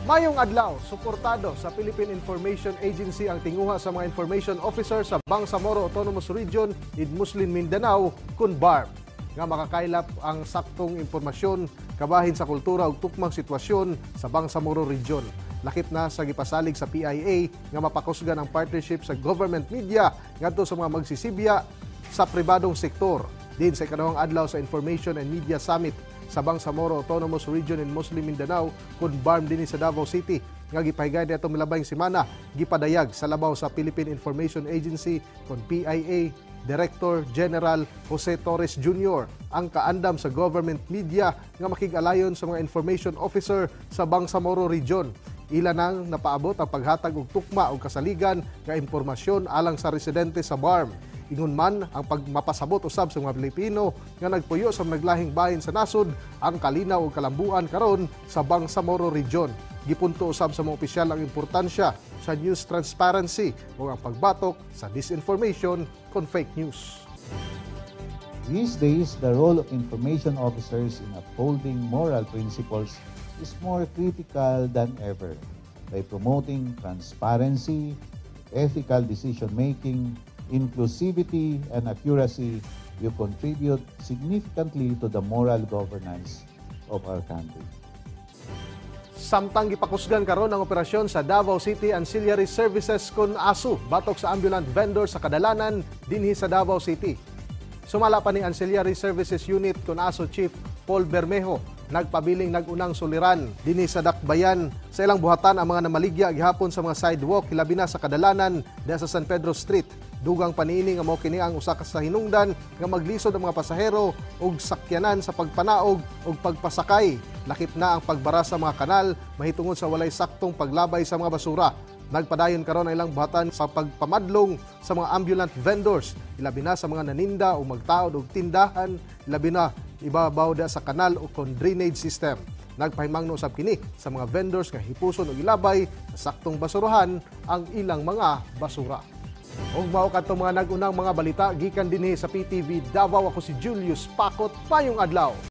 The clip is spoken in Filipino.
Mayong adlaw, suportado sa Philippine Information Agency ang tinguha sa mga information officer sa Bangsamoro Autonomous Region in Muslim Mindanao, KUNBARM, nga makakailap ang saktong impormasyon kabahin sa kultura ug tukmang sitwasyon sa Bangsamoro Region. Lakip na sa gipasalig sa PIA nga mapakusgan ang partnership sa government media ngadto sa mga magsisibya sa pribadong sektor. Din sa ikalawang adlaw sa Information and Media Summit sa Bangsamoro Autonomous Region in Muslim Mindanao, KUNBARM din sa Davao City, nga gipahigay nitong milabayng semana, gipadayag sa labaw sa Philippine Information Agency kon PIA Director General Jose Torres Jr. ang kaandam sa government media nga makig-alayon sa mga information officer sa Bangsamoro Region. Ila nang napaabot ang paghatag og tukma o kasaligan nga impormasyon alang sa residente sa BARM. Ingon man ang pagmapasabot usab sa mga Pilipino nga nagpuyo sa naglahing bahin sa nasod ang kalinaw ug kalambuan karon sa Bangsamoro Region. Gipunto usab sa mga opisyal ang importansya sa news transparency ug ang pagbatok sa disinformation kon fake news. These days, the role of information officers in upholding moral principles is more critical than ever. By promoting transparency, ethical decision-making, inclusivity, and accuracy, you contribute significantly to the moral governance of our country. Samtang gipakusgan karon ang operasyon sa Davao City Ancillary Services kon ASU batok sa ambulant vendor sa kadalanan dinhi sa Davao City. Sumala pa ni Ancillary Services Unit kon ASU Chief Paul Bermejo, nagpabiling nagunang suliran dinhi sa Dakbayan sa ilang buhatan ang mga namaligya gihapon sa mga sidewalk hilabi na sa kadalanan diha sa San Pedro Street. Dugang paniini nga mao kini ang usa ka sa hinungdan nga maglisod ang mga pasahero ug sakyanan sa pagpanaog ug pagpasakay. Lakip na ang pagbara sa mga kanal mahitungod sa walay saktong paglabay sa mga basura. Nagpadayon karon ang ilang buhatan sa pagpamadlong sa mga ambulant vendors, ilabi na sa mga naninda o magtaod og tindahan, ilabi na ibabaw da sa kanal o kon drainage system. Nagpahimangno usab kini sa mga vendors nga hipuson og ilabay sa saktong basurahan ang ilang mga basura. Ug mao kadto mga nagunang mga balita gikan dinhi sa PTV Davao, ako si Julius Pakot, payong adlaw.